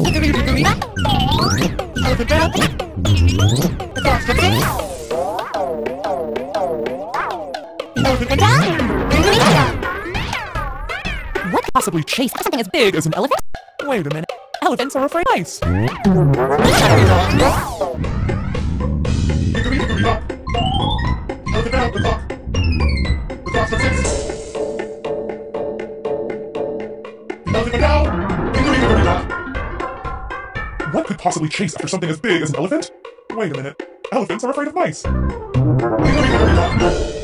Hickory dickory dock. Elephant girl. The dog's fixing. The elephant went down. Dickory dock. What could possibly chase something as big as an elephant? Wait a minute. Elephants are afraid of ice. Hickory dock. Hickory dickory dock. Elephant out the clock. The clock's at 6. The elephant went down. Hickory dickory dock. What could possibly chase after something as big as an elephant? Wait a minute. Elephants are afraid of mice. Hickory dickory dock.